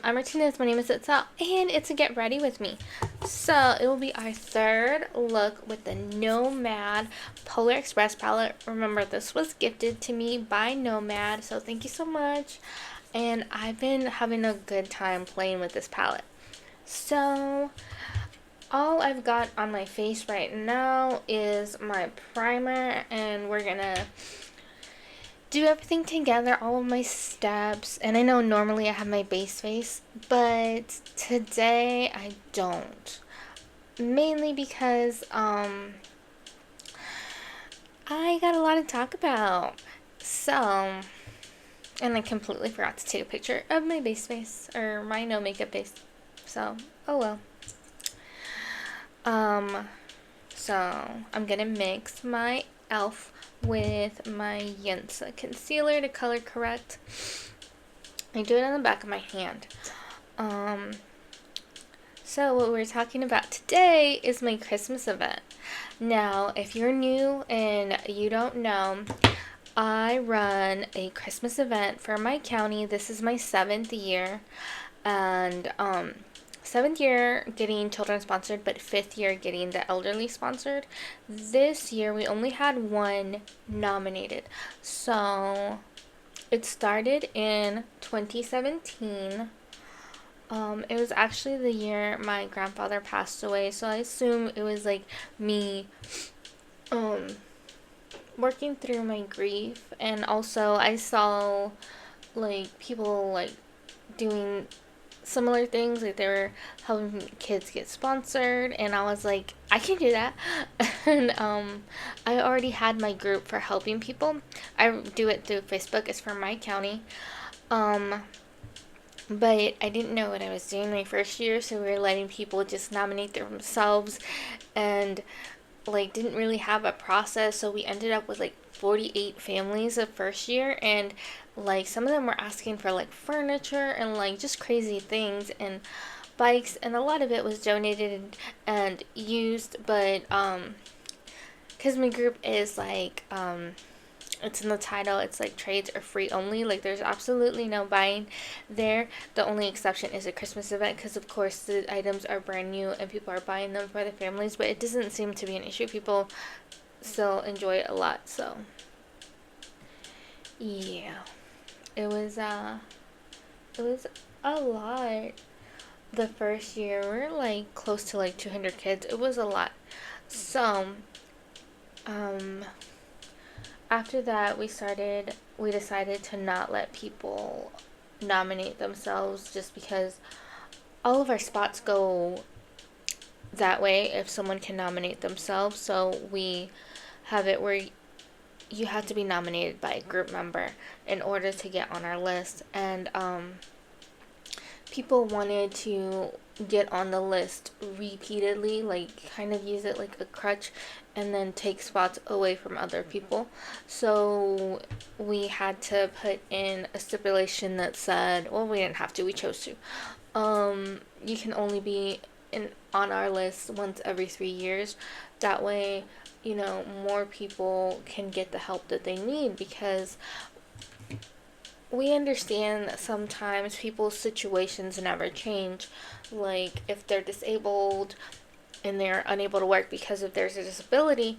I'm Martinez. My name is Itzell, and it's a Get Ready With Me. So, it will be our third look with the Nomad Polar Express palette. Remember, this was gifted to me by Nomad, so thank you so much. And I've been having a good time playing with this palette. So, all I've got on my face right now is my primer, and we're gonna do everything together, all of my steps. And I know normally I have my base face, but today I don't. Mainly because I got a lot to talk about. So, and I completely forgot to take a picture of my base face, or my no makeup base. So, oh well. So I'm gonna mix my e.l.f. with my Yensa concealer to color correct. I do it on the back of my hand. So what we're talking about today is my Christmas event. Now, if you're new and you don't know, I run a Christmas event for my county. This is my 7th year, and 7th year getting children sponsored, but 5th year getting the elderly sponsored. This year we only had one nominated. So it started in 2017. It was actually the year my grandfather passed away, so I assume it was like me working through my grief. And also I saw like people like doing similar things, like they were helping kids get sponsored, and I was like, I can do that. And I already had my group for helping people. I do it through Facebook. It's for my county. But I didn't know what I was doing my first year, so we were letting people just nominate themselves, and like didn't really have a process. So we ended up with like 48 families the first year, and like some of them were asking for like furniture and like just crazy things and bikes, and a lot of it was donated and used. But because my group is like it's in the title, it's like trades are free only. Like there's absolutely no buying there. The only exception is a Christmas event, because of course the items are brand new and people are buying them for their families, but it doesn't seem to be an issue. People still enjoy it a lot. So yeah, it was a lot. The first year we were like close to like 200 kids. It was a lot. So after that, we decided to not let people nominate themselves, just because all of our spots go that way if someone can nominate themselves. So we have it where you have to be nominated by a group member in order to get on our list. And people wanted to get on the list repeatedly, like kind of use it like a crutch, and then take spots away from other people. So we had to put in a stipulation that said, well, we didn't have to, we chose to. You can only be on our list once every 3 years. That way, you know, more people can get the help that they need, because we understand that sometimes people's situations never change. Like if they're disabled and they're unable to work because of their disability,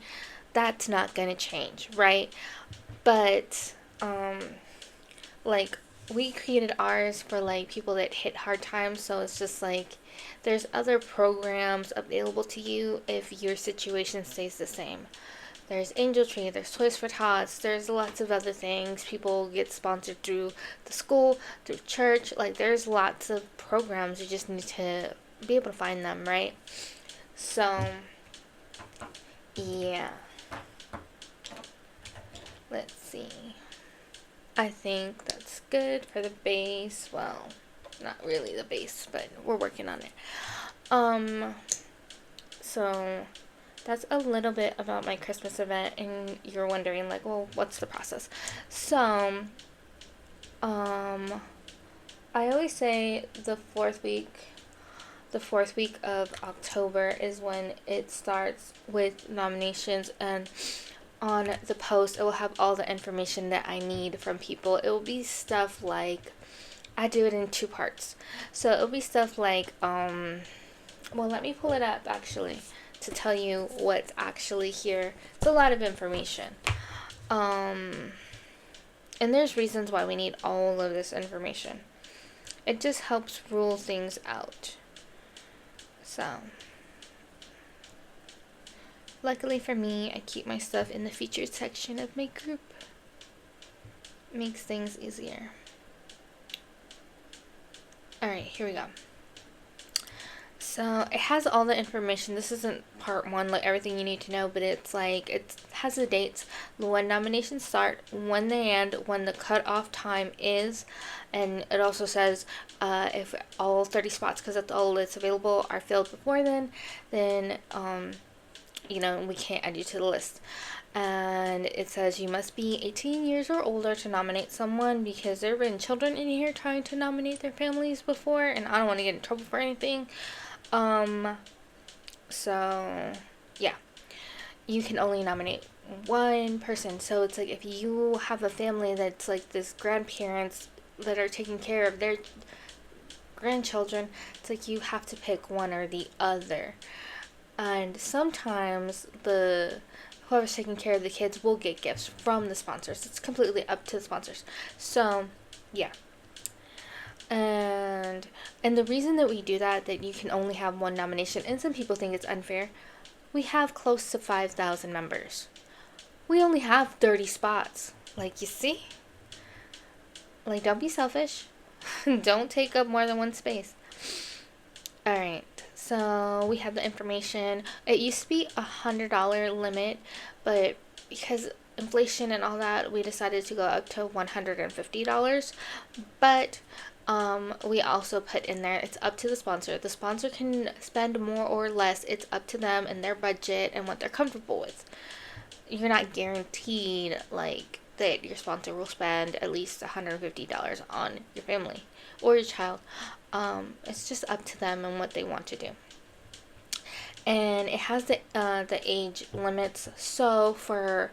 that's not going to change, right? But like we created ours for like people that hit hard times. So it's just like there's other programs available to you if your situation stays the same. There's Angel Tree, there's Toys for Tots, there's lots of other things. People get sponsored through the school, through church. Like there's lots of programs. You just need to be able to find them, right? So yeah. Let's see. I think that's good for the base. Well, not really the base, but we're working on it. So that's a little bit about my Christmas event, and you're wondering like, well, what's the process? So, I always say the fourth week of October is when it starts with nominations, and on the post it will have all the information that I need from people. It will be stuff like I do it in two parts. So it'll be stuff like, well, let me pull it up actually to tell you what's actually here. It's a lot of information. And there's reasons why we need all of this information. It just helps rule things out. So, luckily for me, I keep my stuff in the featured section of my group. Makes things easier. Alright, here we go. So it has all the information. This isn't part one, like everything you need to know, but it's like, it has the dates, when nominations start, when they end, when the cutoff time is, and it also says if all 30 spots, because that's all that's available, are filled before then we can't add you to the list. And it says you must be 18 years or older to nominate someone, because there have been children in here trying to nominate their families before, and I don't want to get in trouble for anything. So yeah, you can only nominate one person. So it's like, if you have a family that's like this grandparents that are taking care of their grandchildren, it's like you have to pick one or the other. And sometimes whoever's taking care of the kids will get gifts from the sponsors. It's completely up to the sponsors. So yeah. And the reason that we do that you can only have one nomination, and some people think it's unfair, we have close to 5,000 members. We only have 30 spots. Like, you see? Like, don't be selfish. Don't take up more than one space. Alright, so we have the information. It used to be $100 limit, but because inflation and all that, we decided to go up to $150. But we also put in there, it's up to the sponsor. The sponsor can spend more or less. It's up to them and their budget and what they're comfortable with. You're not guaranteed like that your sponsor will spend at least $150 on your family or your child. It's just up to them and what they want to do. And it has the age limits. So for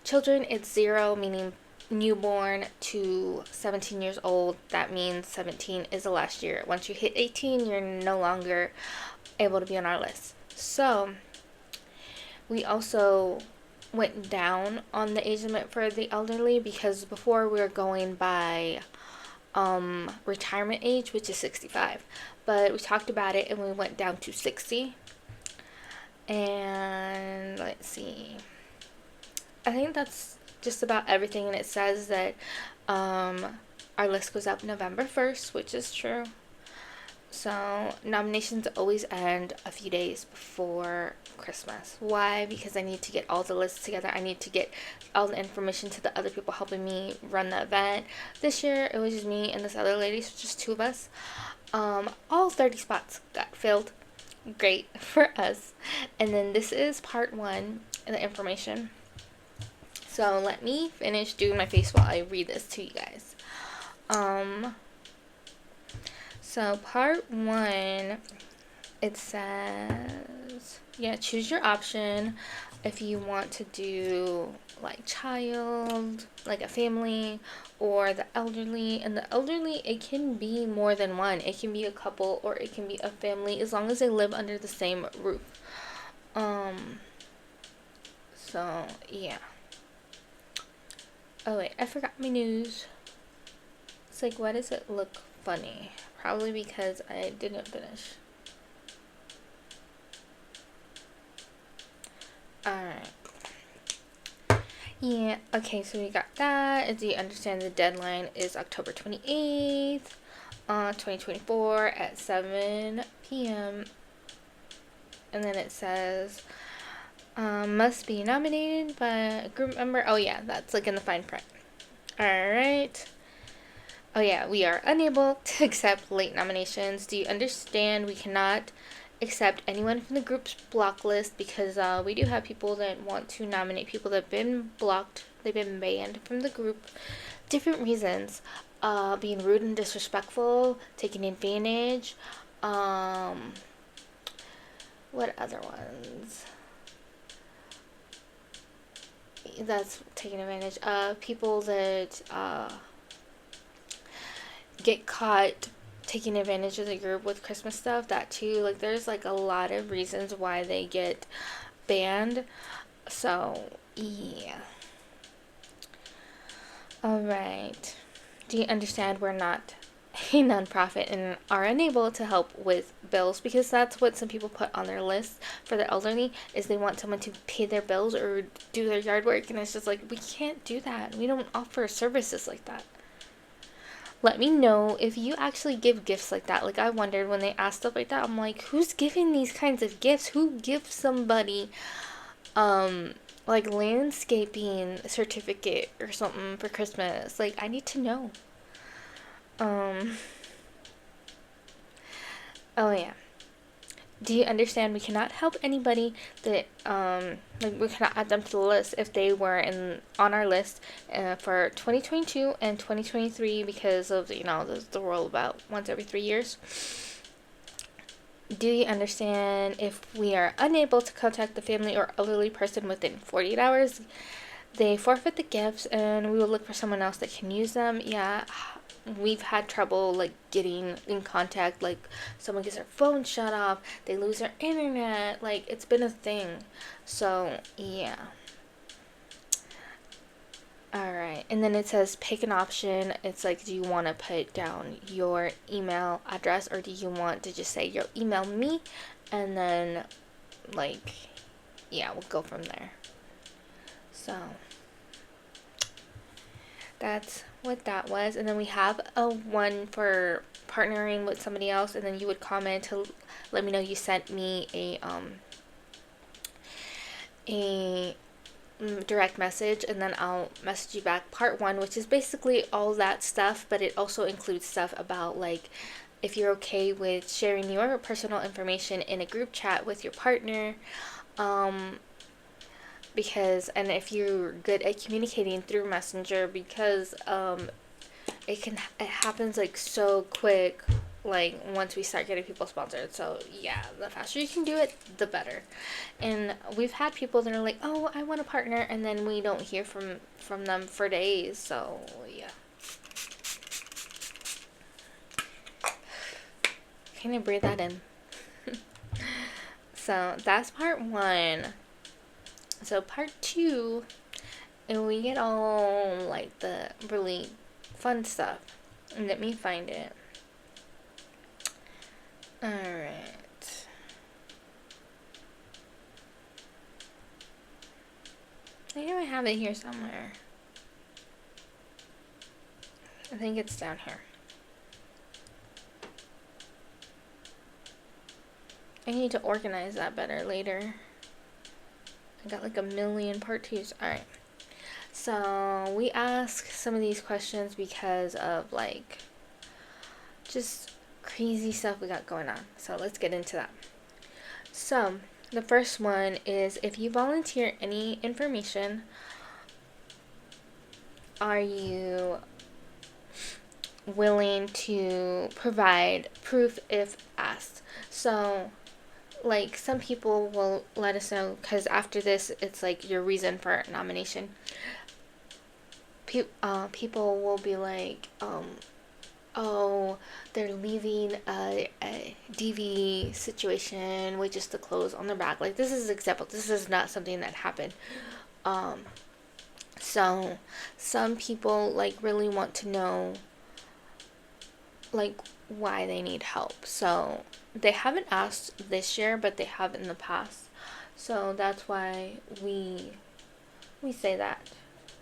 children, it's 0, meaning newborn, to 17 years old. That means 17 is the last year. Once you hit 18, you're no longer able to be on our list. So we also went down on the age limit for the elderly, because before we were going by retirement age, which is 65, but we talked about it and we went down to 60. And let's see, I think that's just about everything. And it says that our list goes up November 1st, which is true. So nominations always end a few days before Christmas. Why? Because I need to get all the lists together. I need to get all the information to the other people helping me run the event. This year it was just me and this other lady, so just two of us. All 30 spots got filled. Great for us. And then this is part one, the information. So let me finish doing my face while I read this to you guys. So part one, it says, choose your option. If you want to do like child, like a family, or the elderly. And the elderly, it can be more than one. It can be a couple or it can be a family, as long as they live under the same roof. So yeah. Oh wait, I forgot my news. It's like, why does it look funny? Probably because I didn't finish. Alright. Yeah, okay, so we got that. As you understand, the deadline is October 28th, 2024 at 7 p.m. And then it says, must be nominated by a group member. Oh yeah, that's like in the fine print. Alright. Oh yeah, we are unable to accept late nominations. Do you understand? We cannot accept anyone from the group's block list, because we do have people that want to nominate people that have been blocked. They've been banned from the group. Different reasons. Being rude and disrespectful, taking advantage. What other ones? That's taking advantage. People that get caught taking advantage of the group with Christmas stuff, that too. Like, there's like a lot of reasons why they get banned. So, yeah. Alright. Do you understand we're not a nonprofit and are unable to help with bills? Because that's what some people put on their list for the elderly, is they want someone to pay their bills or do their yard work, and it's just like, we can't do that. We don't offer services like that. Let me know if you actually give gifts like that. Like, I wondered when they asked stuff like that, I'm like, who's giving these kinds of gifts? Who gives somebody like landscaping certificate or something for Christmas? Like, I need to know. um oh yeah. Do you understand we cannot help anybody that like, we cannot add them to the list if they were in on our list for 2022 and 2023, because of, the world about once every 3 years? Do you understand if we are unable to contact the family or elderly person within 48 hours, they forfeit the gifts and we will look for someone else that can use them? Yeah, we've had trouble like getting in contact. Like, someone gets their phone shut off, they lose their internet. Like, it's been a thing. So yeah. Alright, and then it says pick an option. It's like, do you want to put down your email address, or do you want to just say you'll email me, and then, like, yeah, we'll go from there. So that's what that was. And then we have a one for partnering with somebody else, and then you would comment to let me know you sent me a direct message, and then I'll message you back part one, which is basically all that stuff, but it also includes stuff about, like, if you're okay with sharing your personal information in a group chat with your partner, because, and if you're good at communicating through Messenger, because it happens like so quick, like, once we start getting people sponsored. So yeah, the faster you can do it, the better. And we've had people that are like, oh, I want a partner, and then we don't hear from them for days. So yeah. Can I breathe that in? So that's part one. So part two, and we get all like the really fun stuff. Let me find it. Alright. I know I have it here somewhere. I think it's down here. I need to organize that better later. I got like a million part twos. Alright. So we ask some of these questions because of, like, just crazy stuff we got going on. So let's get into that. So the first one is, if you volunteer any information, are you willing to provide proof if asked? So, like, some people will let us know, because after this, it's like your reason for nomination. People will be like, oh, they're leaving a DV situation with just the clothes on their back. Like, this is an example. This is not something that happened. So some people, like, really want to know, like, why they need help. So they haven't asked this year, but they have in the past. So that's why we say that,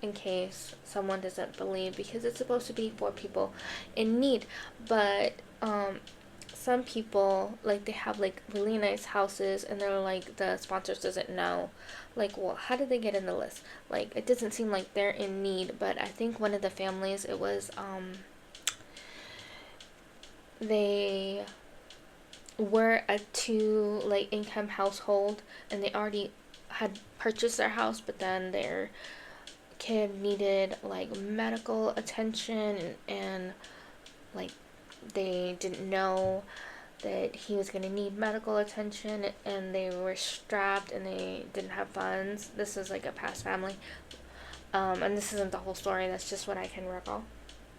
in case someone doesn't believe, because it's supposed to be for people in need. But some people, like, they have like really nice houses, and they're like, the sponsors doesn't know, like, well, how did they get in the list? Like, it doesn't seem like they're in need. But I think one of the families, it was they were a two, like, income household, and they already had purchased their house, but then their kid needed like medical attention, and like, they didn't know that he was going to need medical attention, and they were strapped and they didn't have funds. This is like a past family, and this isn't the whole story, that's just what I can recall.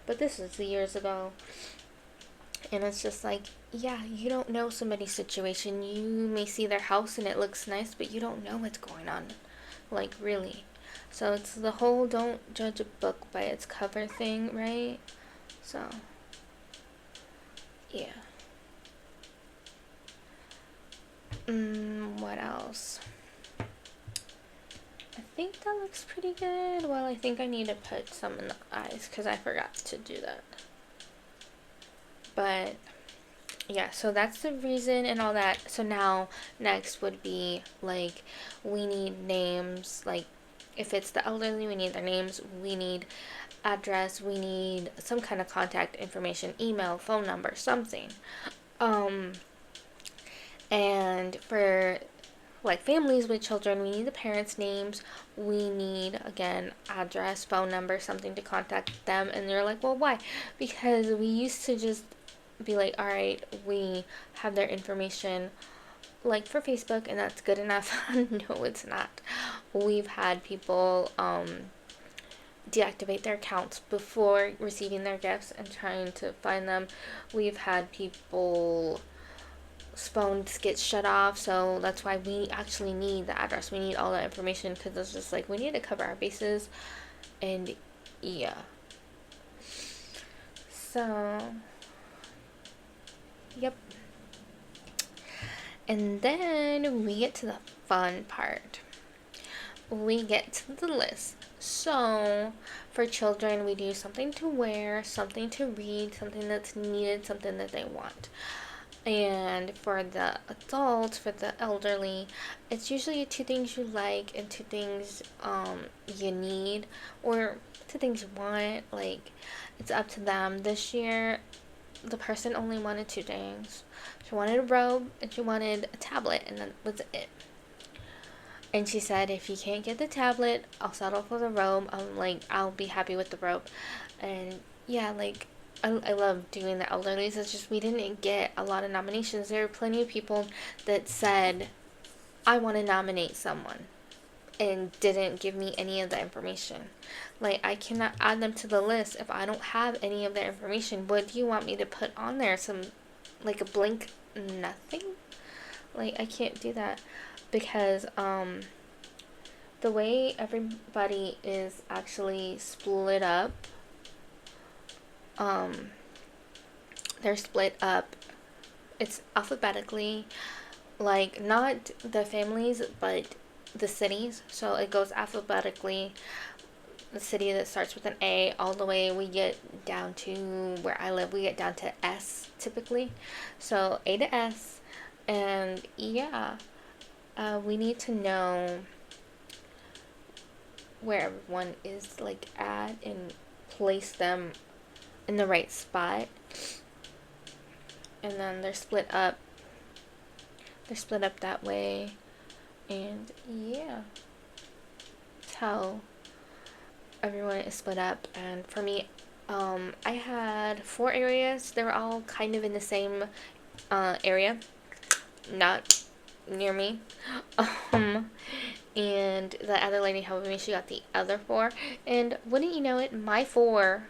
but this was years ago. And it's just like, yeah, you don't know somebody's situation. You may see their house and it looks nice, but you don't know what's going on. Like, really. So it's the whole don't judge a book by its cover thing, right? So, yeah. What else? I think that looks pretty good. Well, I think I need to put some in the eyes because I forgot to do that. But yeah, so that's the reason and all that. So now next would be like we need names. Like if it's the elderly, we need their names. We need address. We need some kind of contact information, email, phone number, something. And for like families with children, we need the parents' names. We need, again, address, phone number, something to contact them. And they're like, well, why? Because we used to just be like, all right, we have their information like for Facebook and that's good enough. No, it's not. We've had people deactivate their accounts before receiving their gifts and trying to find them. We've had people phones get shut off, so that's why we actually need the address. We need all that information because it's just like we need to cover our bases. And yeah, so yep. And then we get to the fun part. We get to the list. So for children, we do something to wear, something to read, something that's needed, something that they want. And for the adults, for the elderly, it's usually two things you like and two things you need, or two things you want. Like, it's up to them. This year, the person only wanted two things. She wanted a robe and she wanted a tablet, and that was it. And she said, if you can't get the tablet, I'll settle for the robe. I'm like, I'll be happy with the robe. And yeah, like, I love doing the elderlies. It's just we didn't get a lot of nominations. There are plenty of people that said, I want to nominate someone and didn't give me any of the information. Like, I cannot add them to the list if I don't have any of their information. What do you want me to put on there? Some, like a blank nothing? Like, I can't do that because, the way everybody is actually split up, they're split up, it's alphabetically, like not the families but the cities, so it goes alphabetically, the city that starts with an A all the way, we get down to where I live, we get down to S typically, so A to S. And yeah, we need to know where everyone is like at and place them in the right spot. And then they're split up that way. And yeah, that's how everyone is split up. And for me, I had 4 areas. They were all kind of in the same area, not near me. And the other lady helped me, she got the other 4. And wouldn't you know it, my 4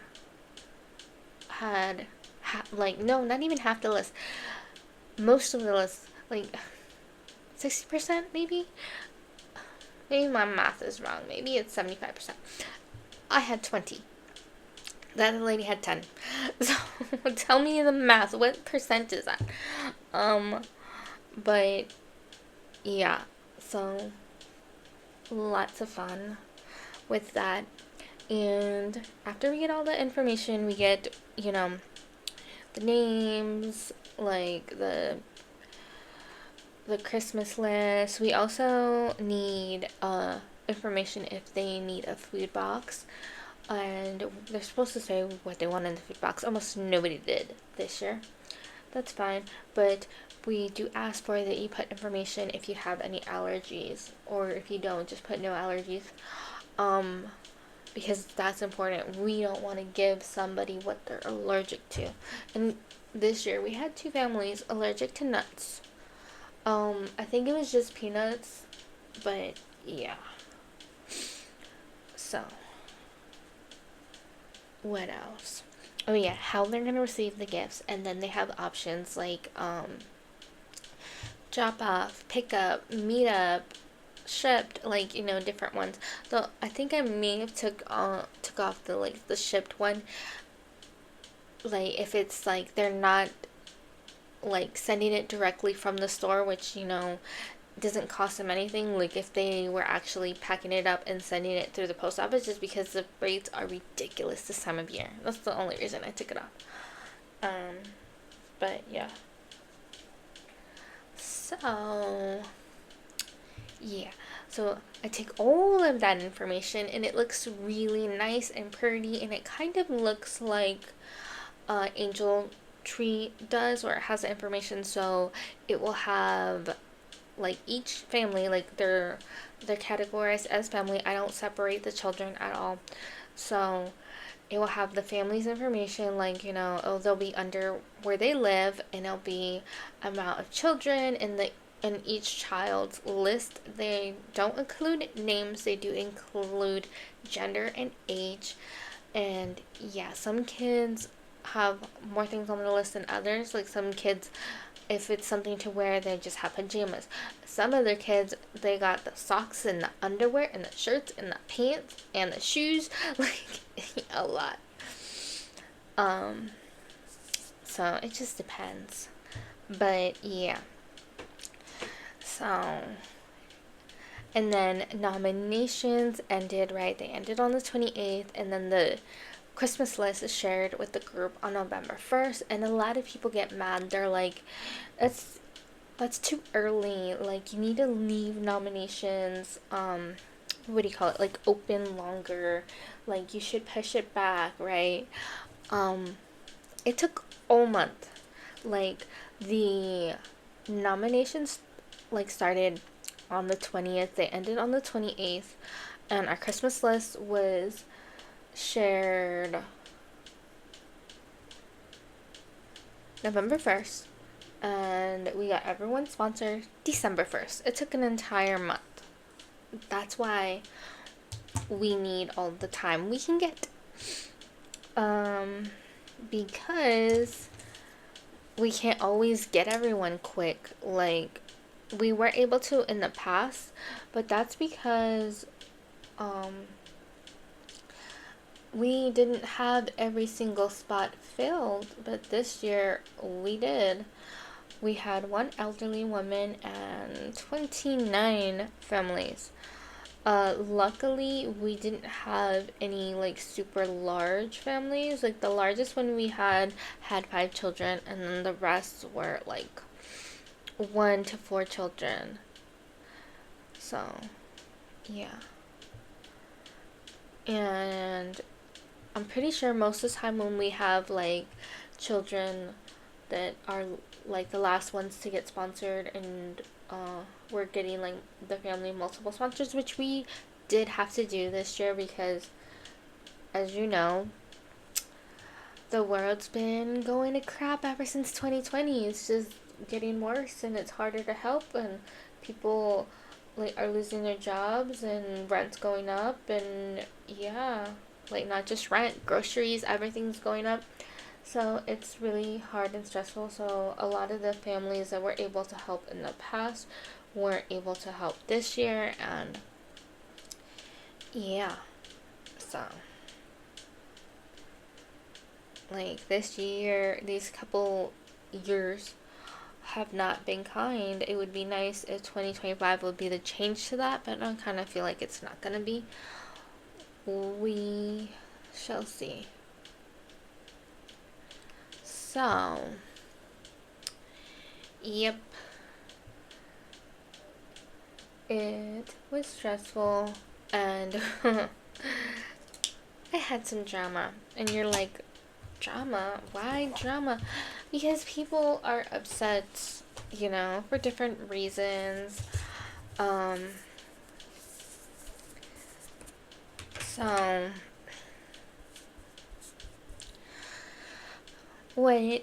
had like, no, not even half the list, most of the list, like 60% maybe my math is wrong, maybe it's 75%. I had 20, the other lady had 10. So tell me the math, what percent is that? But yeah, so lots of fun with that. And after we get all the information, we get, the names, like the Christmas list. We also need information if they need a food box, and they're supposed to say what they want in the food box. Almost nobody did this year. That's fine, but we do ask for that you put information if you have any allergies, or if you don't, just put no allergies. Because that's important. We don't want to give somebody what they're allergic to. And this year we had 2 families allergic to nuts. I think it was just peanuts, but yeah. So, what else? oh yeah, how they're gonna receive the gifts, and then they have options like drop off, pick up, meet up, shipped, like, different ones. So I think I may have took off the like the shipped one, like if it's like they're not like sending it directly from the store, which doesn't cost them anything, like if they were actually packing it up and sending it through the post office, just because the rates are ridiculous this time of year. That's the only reason I took it off. um but yeah, so yeah, so I take all of that information and it looks really nice and pretty, and it kind of looks like Angel Tree does, where it has the information. So it will have like each family, like they're categorized as family. I don't separate the children at all. So it will have the family's information, like, they'll be under where they live, and it'll be amount of children in each child's list. They don't include names, they do include gender and age. And yeah, some kids have more things on the list than others. Like some kids, if it's something to wear, they just have pajamas. Some other kids, they got the socks and the underwear and the shirts and the pants and the shoes, like a lot. Um, so it just depends. But yeah, so and then nominations ended, right? They ended on the 28th, and then the Christmas list is shared with the group on November 1st, and a lot of people get mad. They're like, that's that's too early. Like, you need to leave nominations, what do you call it? Like, open longer. Like, you should push it back, right? Um, it took all month. Like, the nominations like started on the 20th. They ended on the 28th, and our Christmas list was shared November 1st, and we got everyone sponsored December 1st. It took an entire month. That's why we need all the time we can get. Um, because we can't always get everyone quick. Like, we were able to in the past, but that's because um, we didn't have every single spot filled. But this year we did. We had one elderly woman and 29 families. Luckily, we didn't have any like super large families. Like the largest one we had 5 children, and then the rest were like 1 to 4 children. So, yeah. And I'm pretty sure most of the time when we have like children that are like the last ones to get sponsored, and we're getting like the family multiple sponsors, which we did have to do this year because, as you know, the world's been going to crap ever since 2020. It's just getting worse, and it's harder to help, and people like are losing their jobs, and rent's going up, and yeah, like not just rent, groceries, everything's going up. So it's really hard and stressful. So a lot of the families that were able to help in the past weren't able to help this year, and yeah, so like this year, these couple years have not been kind. It would be nice if 2025 would be the change to that, but I kind of feel like it's not gonna be. We shall see. So, yep, it was stressful, and I had some drama. And you're like, drama? Why drama? Because people are upset, for different reasons. Um, so, what,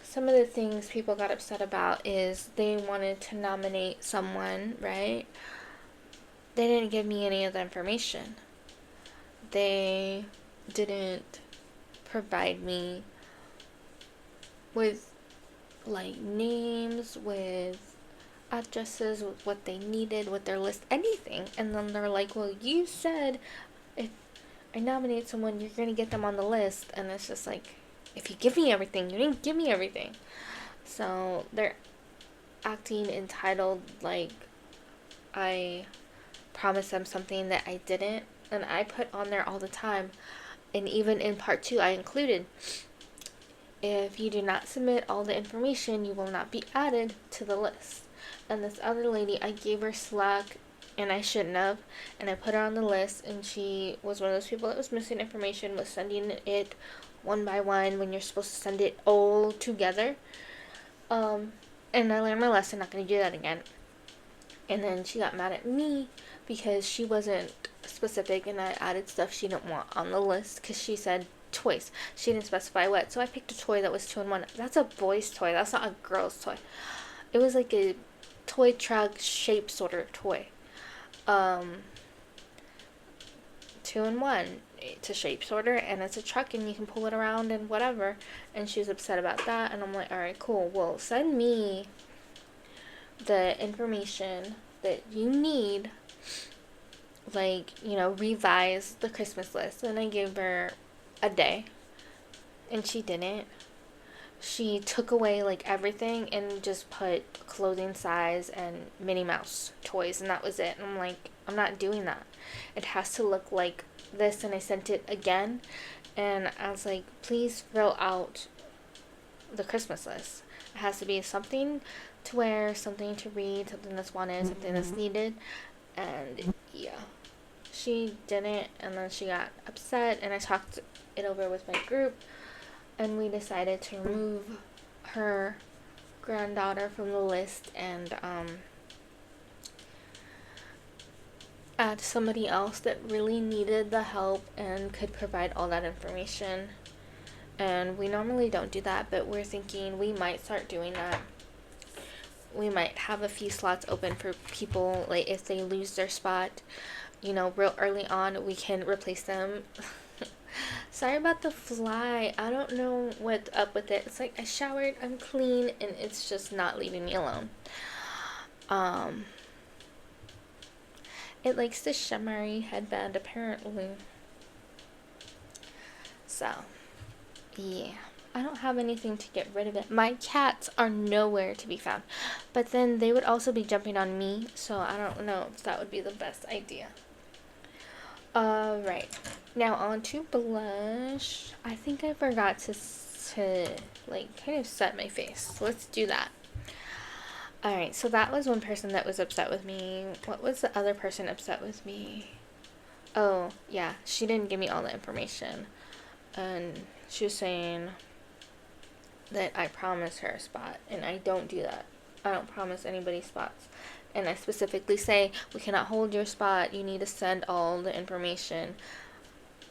some of the things people got upset about is they wanted to nominate someone, right? They didn't give me any of the information. They didn't provide me with like names, with addresses, with what they needed, with their list, anything. And then they're like, well, you said if I nominate someone, you're gonna get them on the list. And it's just like, if you give me everything, you didn't give me everything. So they're acting entitled, like I promised them something that I didn't. And I put on there all the time, and even in part 2 I included, if you do not submit all the information, you will not be added to the list. And this other lady, I gave her slack, and I shouldn't have, and I put her on the list, and she was one of those people that was missing information, was sending it one by one when you're supposed to send it all together. And I learned my lesson, not going to do that again. And then she got mad at me because she wasn't specific, and I added stuff she didn't want on the list because she said toys. She didn't specify what. So I picked a toy that was 2-in-1. That's a boy's toy. That's not a girl's toy. It was like a toy truck shape sorter toy. 2-in-1. It's a shape sorter and it's a truck and you can pull it around and whatever. And she was upset about that. And I'm like, alright, cool. Well, send me the information that you need, like, revise the Christmas list. And I gave her a day, and she didn't. She took away like everything and just put clothing size and Minnie Mouse toys, and that was it. And I'm like, I'm not doing that. It has to look like this. And I sent it again, and I was like, please fill out the Christmas list. It has to be something to wear, something to read, something that's wanted, something that's needed. And yeah, she didn't, and then she got upset, and I talked it over with my group, and we decided to remove her granddaughter from the list and add somebody else that really needed the help and could provide all that information. And we normally don't do that, but we're thinking we might start doing that. We might have a few slots open for people, like if they lose their spot, real early on, we can replace them. Sorry about the fly. I don't know what's up with it. It's like I showered, I'm clean, and it's just not leaving me alone. It likes the shimmery headband apparently. So, yeah. I don't have anything to get rid of it. My cats are nowhere to be found. But then they would also be jumping on me, so I don't know if that would be the best idea. Alright. Now on to blush. I think I forgot to kind of set my face. So let's do that. Alright, so that was one person that was upset with me. What was the other person upset with me? Oh, yeah. She didn't give me all the information. And she was saying that I promised her a spot, and I don't do that. I don't promise anybody spots. And I specifically say, we cannot hold your spot. You need to send all the information,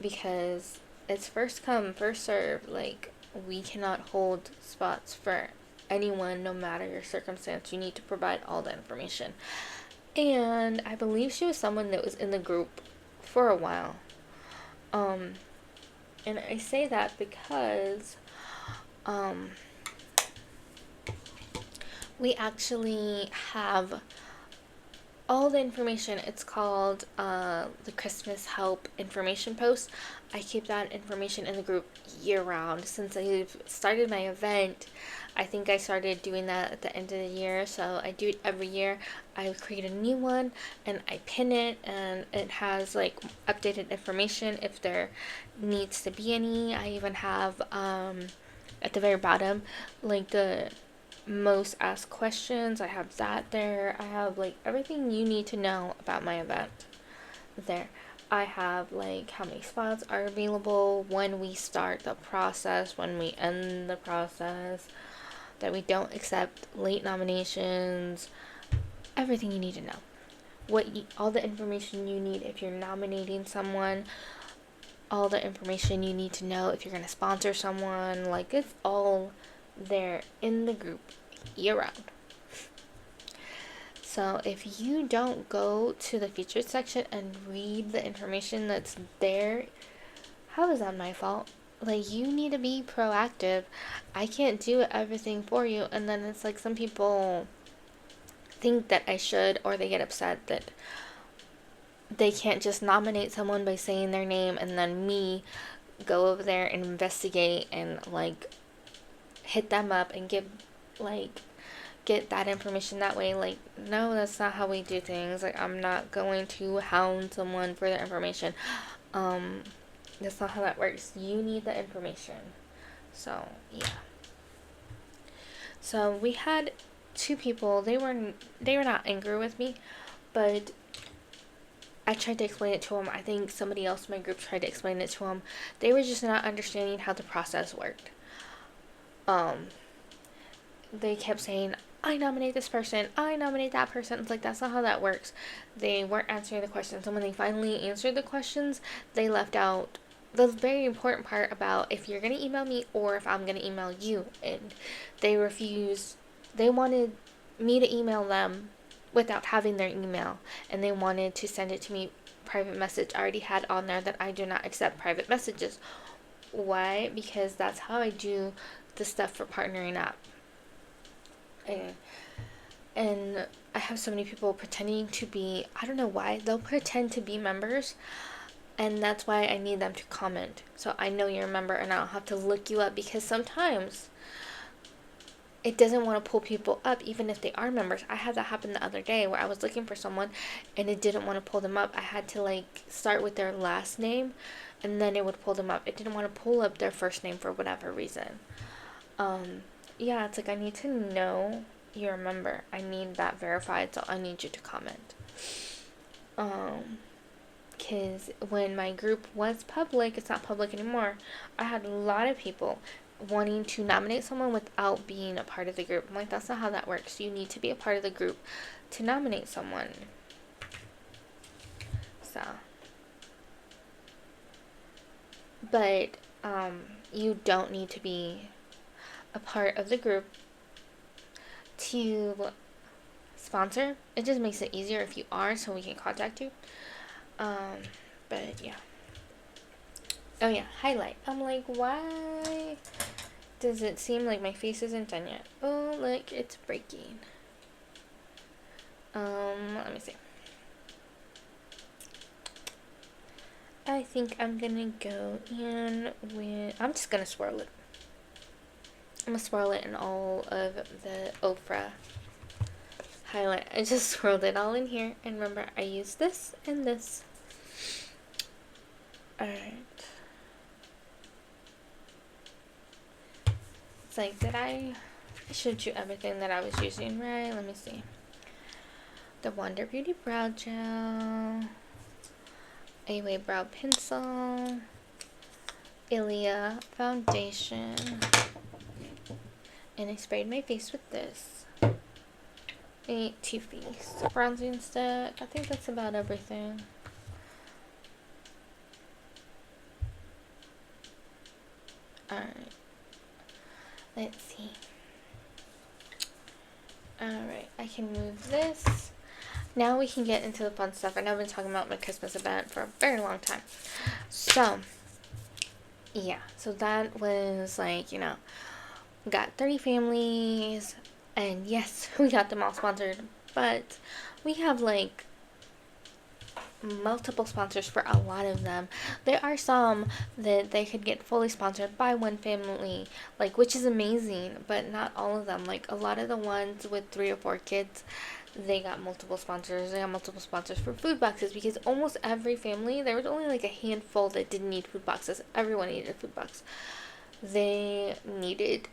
because it's first come, first serve. Like, we cannot hold spots for anyone, no matter your circumstance. You need to provide all the information. And I believe she was someone that was in the group for a while. And I say that because we actually have all the information. It's called the Christmas Help information post. I keep that information in the group year round. Since I've started my event, I think I started doing that at the end of the year, so I do it every year. I create a new one and I pin it, and it has like updated information if there needs to be any. I even have at the very bottom like the most asked questions. I have that there. I have like everything you need to know about my event there. I have like how many spots are available, when we start the process, when we end the process, that we don't accept late nominations, everything you need to know. All the information you need if you're nominating someone, all the information you need to know if you're going to sponsor someone. Like, it's all there in the group year round. So if you don't go to the featured section and read the information that's there, how is that my fault? Like, you need to be proactive. I can't do everything for you. And then it's like some people think that I should, or they get upset that they can't just nominate someone by saying their name and then me go over there and investigate and like hit them up and give like get that information that way. Like, no, that's not how we do things. Like, I'm not going to hound someone for their information. um that's not how that works. You need the information. So yeah, so we had two people. They were not angry with me, but I tried to explain it to them. I think somebody else in my group tried to explain it to them. They were just not understanding how the process worked. um they kept saying, I nominate this person, I nominate that person. It's like, that's not how that works. They weren't answering the questions. And when they finally answered the questions, they left out the very important part about if you're going to email me or if I'm going to email you. And they refused. They wanted me to email them without having their email. And they wanted to send it to me private message. I already had on there that I do not accept private messages. Why? Because that's how I do the stuff for partnering up. And I have so many people pretending to be, I don't know why, they'll pretend to be members, and that's why I need them to comment. So I know you're a member and I don't have to look you up, because sometimes it doesn't want to pull people up even if they are members. I had that happen the other day where I was looking for someone and it didn't want to pull them up. I had to like start with their last name and then it would pull them up. It didn't want to pull up their first name for whatever reason. Yeah, it's like, I need to know you're a member. I need that verified, so I need you to comment. Because when my group was public, it's not public anymore. I had a lot of people wanting to nominate someone without being a part of the group. I'm like, that's not how that works. You need to be a part of the group to nominate someone. So, but you don't need to be a part of the group to sponsor. It just makes it easier if you are, so we can contact you. But yeah. Oh yeah, highlight. I'm like, why does it seem like my face isn't done yet? Oh, look, it's breaking. Let me see. I think I'm gonna go in with, I'm just gonna swirl it. I'm gonna swirl it in all of the Ofra highlight. I just swirled it all in here. And remember, I used this and this. Alright. It's like, did I showed you everything that I was using, right? Let me see. The Wonder Beauty Brow Gel, Away Brow Pencil, Ilia Foundation, and I sprayed my face with this. Too Faced bronzing stick. I think that's about everything. Alright. Let's see. Alright, I can move this. Now we can get into the fun stuff. I know I've been talking about my Christmas event for a very long time. So, yeah. So that was like, got 30 families. And yes, we got them all sponsored. But we have like multiple sponsors for a lot of them. There are some that they could get fully sponsored by one family, like, which is amazing, but not all of them. Like, a lot of the ones with 3 or 4 kids, they got multiple sponsors. They got multiple sponsors for food boxes, because almost every family, there was only like a handful that didn't need food boxes. Everyone needed a food box. They needed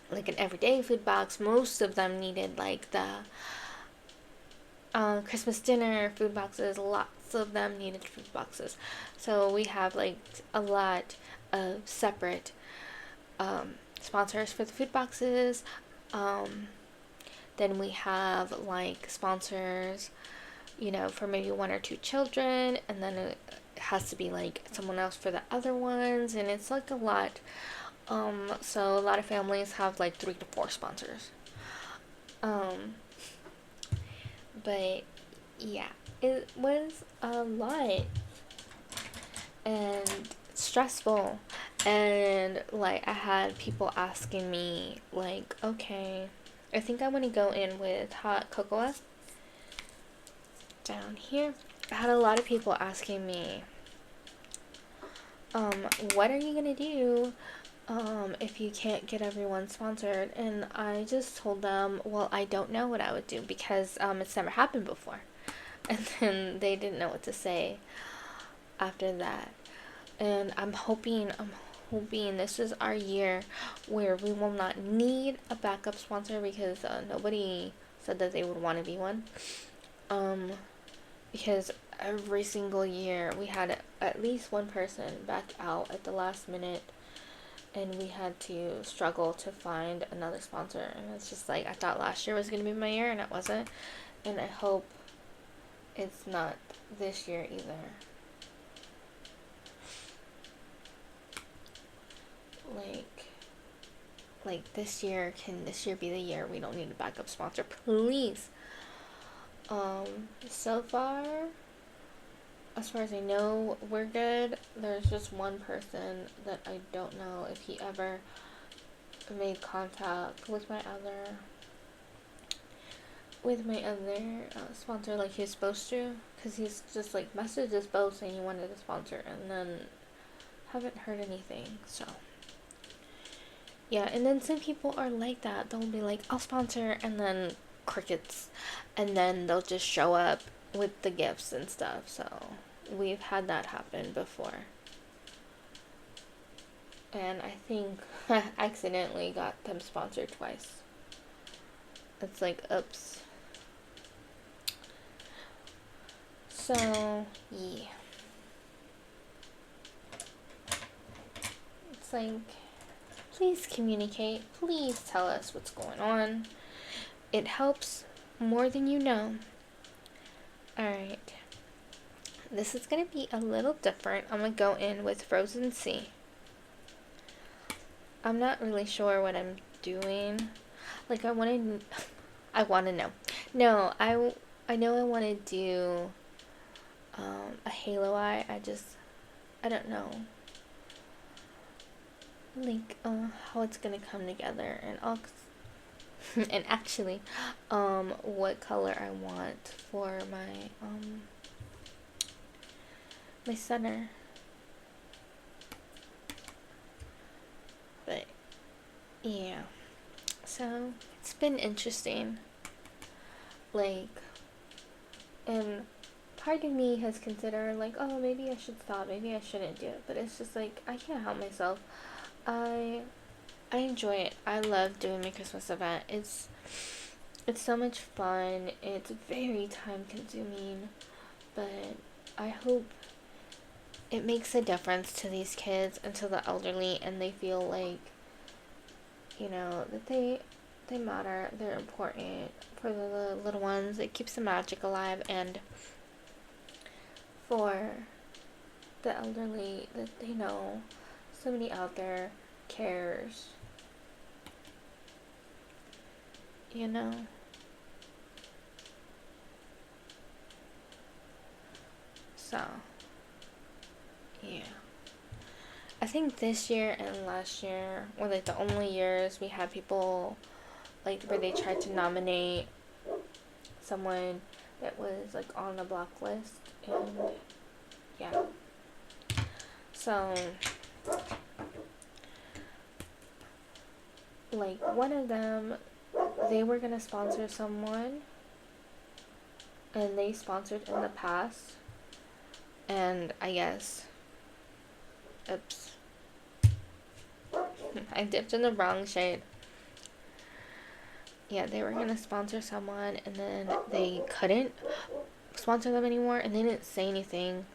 like an everyday food box. Most of them needed like the Christmas dinner food boxes. Lots of them needed food boxes. So we have like a lot of separate sponsors for the food boxes. Then we have like sponsors, for maybe 1 or 2 children, and then it has to be like someone else for the other ones, and it's like a lot. So a lot of families have like 3 to 4 sponsors. But yeah, it was a lot. And stressful. And like I had people asking me like, okay, I think I want to go in with hot cocoa down here. I had a lot of people asking me, what are you gonna do if you can't get everyone sponsored? And I just told them, well, I don't know what I would do because it's never happened before. And then they didn't know what to say after that. And I'm hoping this is our year where we will not need a backup sponsor because nobody said that they would want to be one. Because every single year we had at least one person back out at the last minute, and we had to struggle to find another sponsor. And it's just like, I thought last year was going to be my year and it wasn't, and I hope it's not this year either. Like this year, can this year be the year we don't need a backup sponsor, please? So far, as far as I know, we're good. There's just one person that I don't know if he ever made contact with my other sponsor like he was supposed to, because he's just like messaged us both saying he wanted a sponsor, and then haven't heard anything. So yeah, and then some people are like that. They'll be like, I'll sponsor, and then crickets, and then they'll just show up with the gifts and stuff. So we've had that happen before, and I think I accidentally got them sponsored twice. It's like, oops. So yeah, it's like, please communicate. Please tell us what's going on. It helps more than you know. Alright. This is going to be a little different. I'm going to go in with Frozen Sea. I'm not really sure what I'm doing. Like, I want to know. No, I know I want to do a halo eye. I don't know. Like, how it's going to come together. And I'll and actually, what color I want for my center. But yeah, so it's been interesting. Like, and part of me has considered like, oh, maybe I should stop, maybe I shouldn't do it. But it's just like, I can't help myself. I enjoy it. I love doing my Christmas event. It's so much fun. It's very time consuming, but I hope it makes a difference to these kids and to the elderly, and they feel like, you know, that they matter. They're important for the little ones. It keeps the magic alive, and for the elderly, that they know somebody out there cares. You know? So, yeah. I think this year and last year were like the only years we had people like where they tried to nominate someone that was like on the block list, and yeah. So like one of them, they were gonna sponsor someone, and they sponsored in the past, and I guess, oops, I dipped in the wrong shade. Yeah, they were gonna sponsor someone, and then they couldn't sponsor them anymore, and they didn't say anything.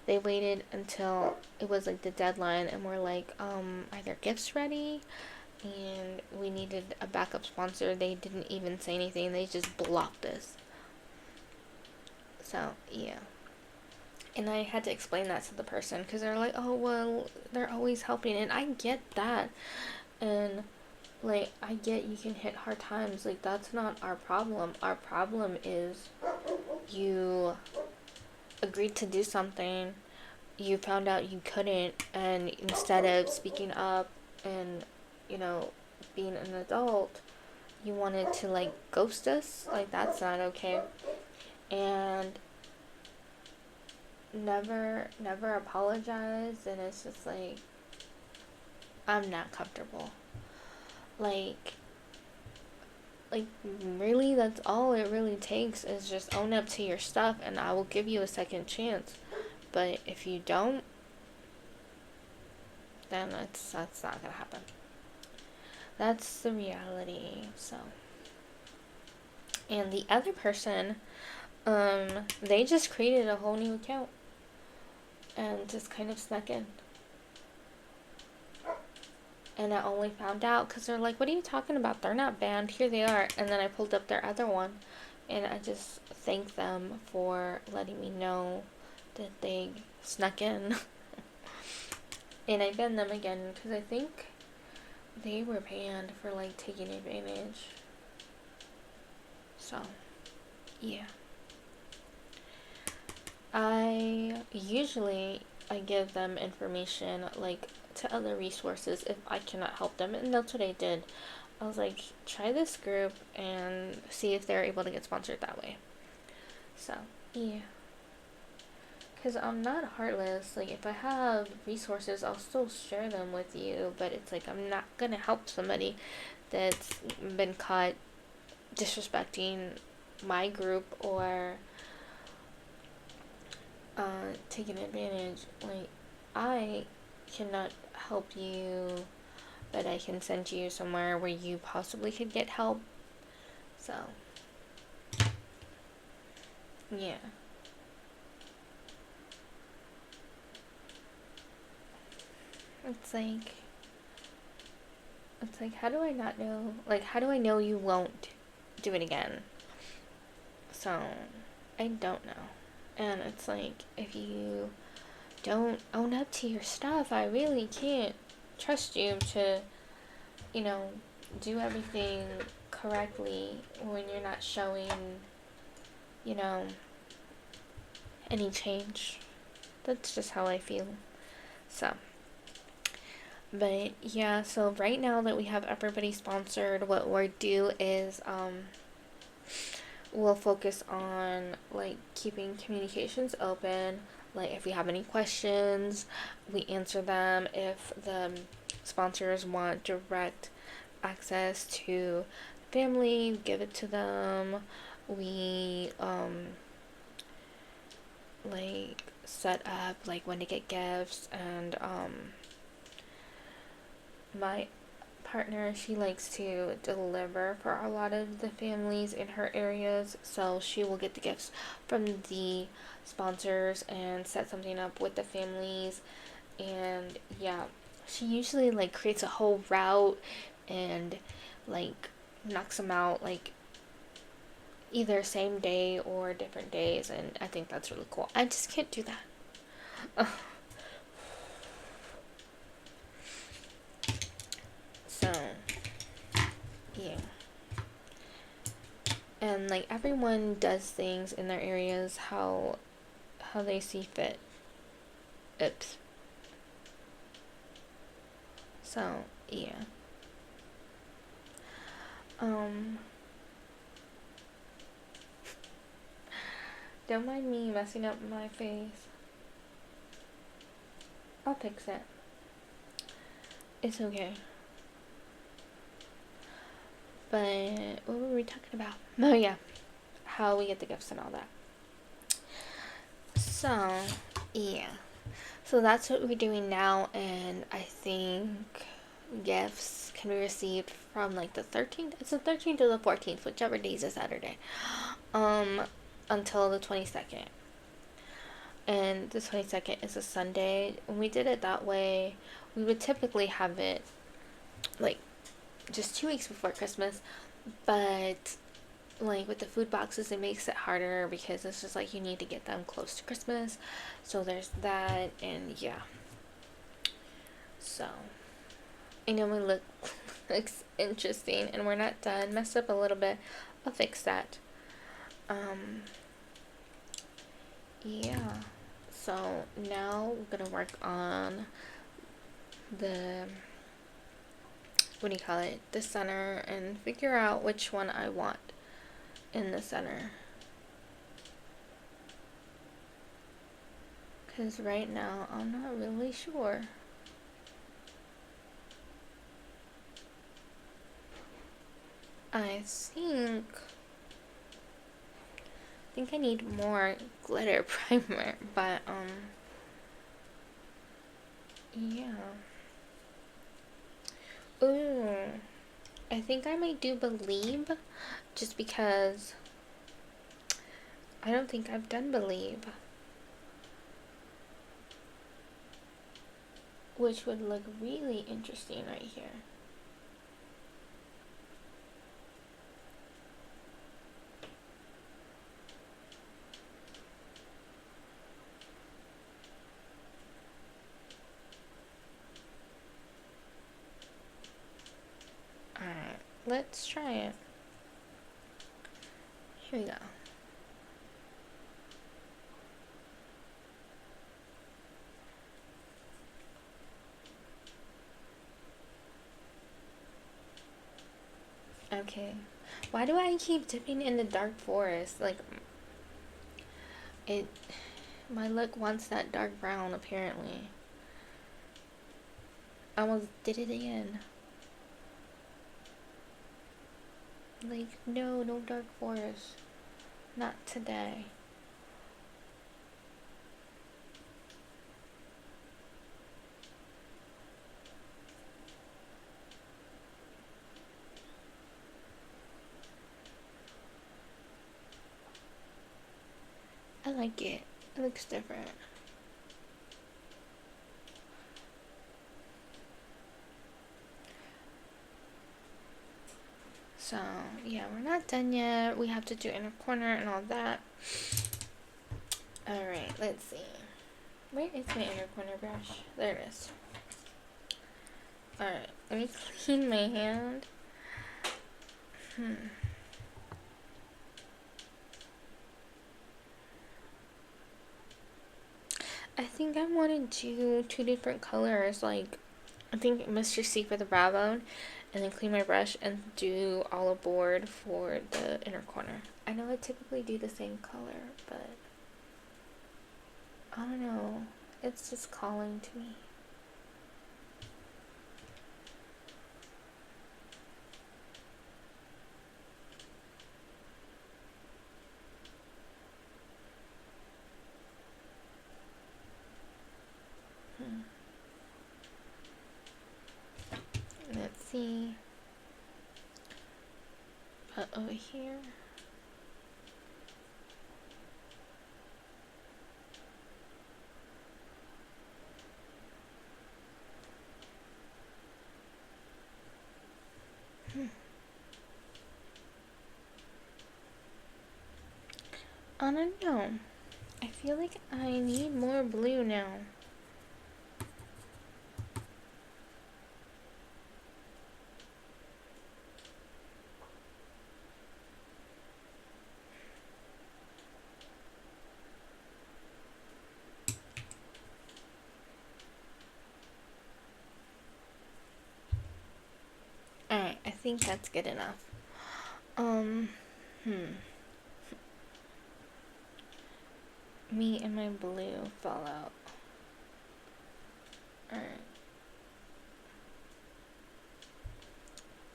They waited until it was like the deadline, and we're like, are their gifts ready? And we needed a backup sponsor. They didn't even say anything. They just blocked us. So yeah, and I had to explain that to the person, because they're like, oh well, they're always helping, and I get that, and like, I get you can hit hard times. Like, that's not our problem. Our problem is you agreed to do something, you found out you couldn't, and instead of speaking up and, you know, being an adult, you wanted to like ghost us. Like, that's not okay. And never apologize. And it's just like, I'm not comfortable. Like like really, that's all it really takes, is just own up to your stuff, and I will give you a second chance. But if you don't, then that's not gonna happen. That's the reality. So, and the other person, they just created a whole new account and just kind of snuck in. And I only found out because they're like, what are you talking about? They're not banned. Here they are. And then I pulled up their other one. And I just thank them for letting me know that they snuck in. And I banned them again because I think they were banned for like taking advantage. So, yeah. I give them information like to other resources if I cannot help them, and that's what I did. I was like, try this group and see if they're able to get sponsored that way. So, yeah. Because I'm not heartless. Like, if I have resources, I'll still share them with you. But it's like, I'm not going to help somebody that's been caught disrespecting my group or taking advantage. Like, I cannot help you, but I can send you somewhere where you possibly could get help. So, yeah. It's like, how do I not know? Like, how do I know you won't do it again? So, I don't know. And it's like, if you don't own up to your stuff, I really can't trust you to, you know, do everything correctly when you're not showing, you know, any change. That's just how I feel. So, but yeah, so right now that we have everybody sponsored, what we'll do is we'll focus on like keeping communications open. Like, if we have any questions, we answer them. If the sponsors want direct access to family, give it to them. We like set up like when to get gifts, and my partner, she likes to deliver for a lot of the families in her areas, so she will get the gifts from the sponsors and set something up with the families. And yeah, she usually like creates a whole route and like knocks them out like either same day or different days, and I think that's really cool. I just can't do that. So, yeah. And like everyone does things in their areas how they see fit. Oops. So, yeah. Don't mind me messing up my face. I'll fix it. It's okay. But what were we talking about? Oh yeah, how we get the gifts and all that. So, yeah. So that's what we're doing now, and I think gifts can be received from like the 13th. It's the 13th or the 14th, whichever day is a Saturday. Until the 22nd. And the 22nd is a Sunday. When we did it that way, we would typically have it like just 2 weeks before Christmas, but like with the food boxes, it makes it harder because it's just like you need to get them close to Christmas. So there's that, and yeah. So I know my look looks interesting, and we're not done. Messed up a little bit. I'll fix that. Yeah. So now we're gonna work on the, what do you call it, the center, and figure out which one I want in the center. Because right now I'm not really sure. I think I need more glitter primer, but yeah. Ooh, I think I might do Believe, just because I don't think I've done Believe, which would look really interesting right here. Alright, let's try it. Here we go. Okay. Why do I keep dipping in the dark forest? Like, my look wants that dark brown, apparently. I almost did it again. Like, no dark forest. Not today. I like it. It looks different. So, yeah, we're not done yet. We have to do inner corner and all that. Alright, let's see. Where is my inner corner brush? There it is. Alright, let me clean my hand. I think I want to do 2 different colors. Like, I think Mr. C for the brow bone, and then clean my brush and do all aboard for the inner corner. I know I typically do the same color, but I don't know. It's just calling to me. Let's see. Over here. I don't know. I feel like I need more blue now. Alright, I think that's good enough. Me and my blue fell out. Alright.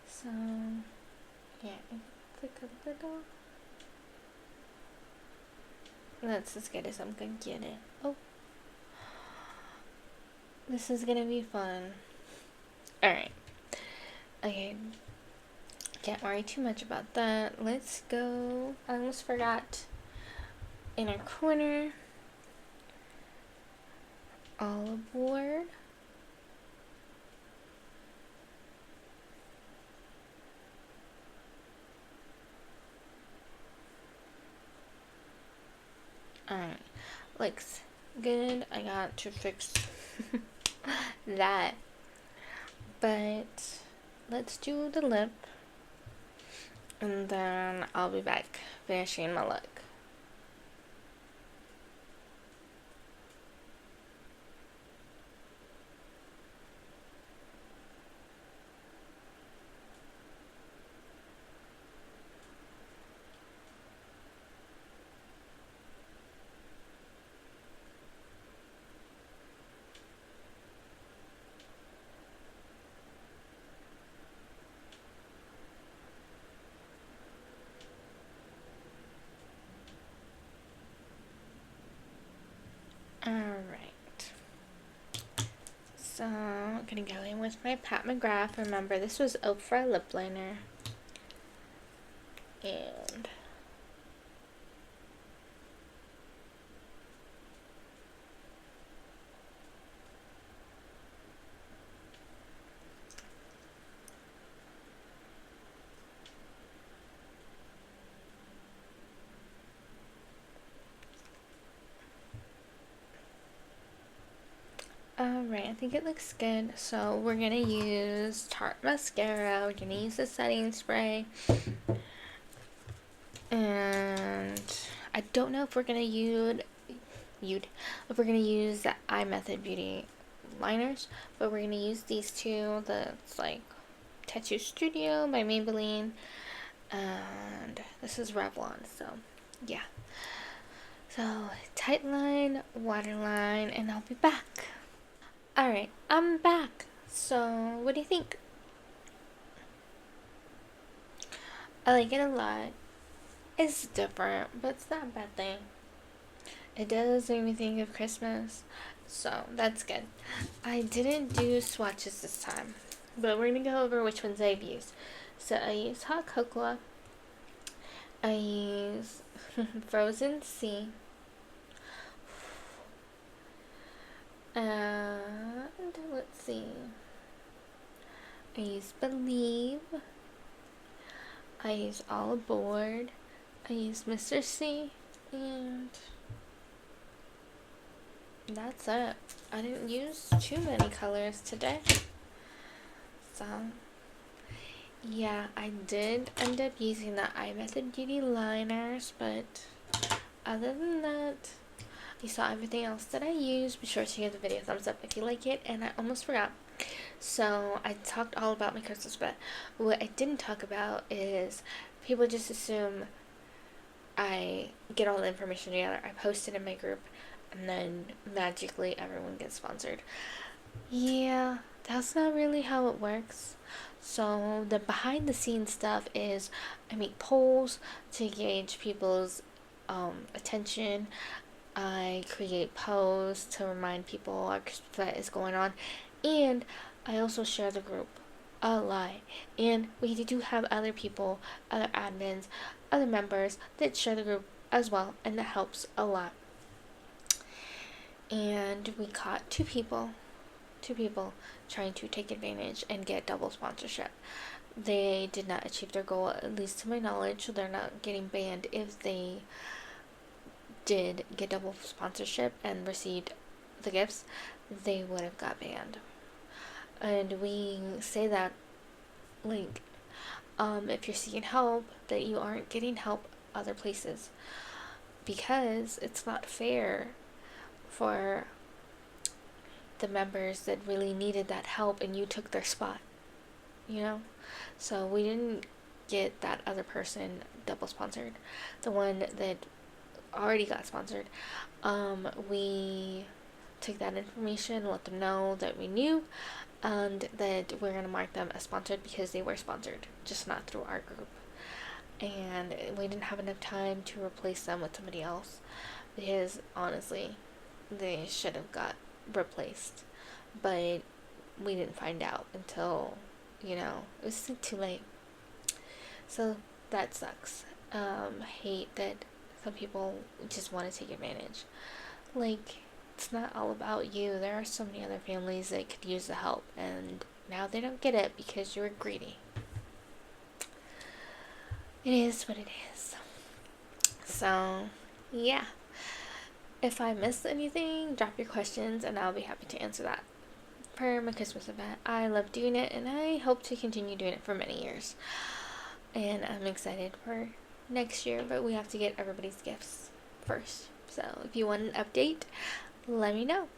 So, yeah, click a little. That's as good as I'm gonna get it. Oh. This is gonna be fun. Alright. Okay. Can't worry too much about that. Let's go. I almost forgot. Inner corner. All aboard. Alright. Looks good. I got to fix that. But let's do the lip. And then I'll be back finishing my look. So I'm gonna go in with my Pat McGrath. Remember, this was Oprah lip liner. And alright, I think it looks good. So we're gonna use Tarte mascara. We're gonna use the setting spray. And I don't know if we're gonna use the Eye Method Beauty liners, but we're gonna use these two. That's like Tattoo Studio by Maybelline, and this is Revlon. So yeah. So tight line, waterline, and I'll be back. Alright, I'm back. So what do you think? I like it a lot. It's different, but it's not a bad thing. It does make me think of Christmas, so that's good. I didn't do swatches this time, but we're gonna go over which ones I've used. So I use Hot Cocoa. I use Frozen Sea. And let's see. I use Believe. I use All Aboard. I use Mr. C. And that's it. I didn't use too many colors today. So yeah, I did end up using the Eye Method Beauty liners, but other than that, you saw everything else that I used. Be sure to give the video a thumbs up if you like it. And I almost forgot. So I talked all about my Christmas, but what I didn't talk about is people just assume I get all the information together, I post it in my group, and then magically everyone gets sponsored. Yeah, that's not really how it works. So the behind the scenes stuff is I make polls to gauge people's attention. I create posts to remind people what is going on, and I also share the group a lot. And we do have other people, other admins, other members that share the group as well, and that helps a lot. And we caught two people trying to take advantage and get double sponsorship. They did not achieve their goal, at least to my knowledge, so they're not getting banned. If they did get double sponsorship and received the gifts, they would have got banned. And we say that, like, if you're seeking help, that you aren't getting help other places, because it's not fair for the members that really needed that help and you took their spot, you know? So we didn't get that other person double sponsored. The one that already got sponsored, we took that information, let them know that we knew, and that we're going to mark them as sponsored because they were sponsored, just not through our group. And we didn't have enough time to replace them with somebody else, because honestly, they should have got replaced, but we didn't find out until, it was too late. So that sucks. Hate that some people just want to take advantage. Like, it's not all about you. There are so many other families that could use the help, and now they don't get it because you're greedy. It is what it is. So, yeah. If I missed anything, drop your questions and I'll be happy to answer that. For my Christmas event, I love doing it and I hope to continue doing it for many years. And I'm excited for next year, but we have to get everybody's gifts first. So if you want an update, let me know.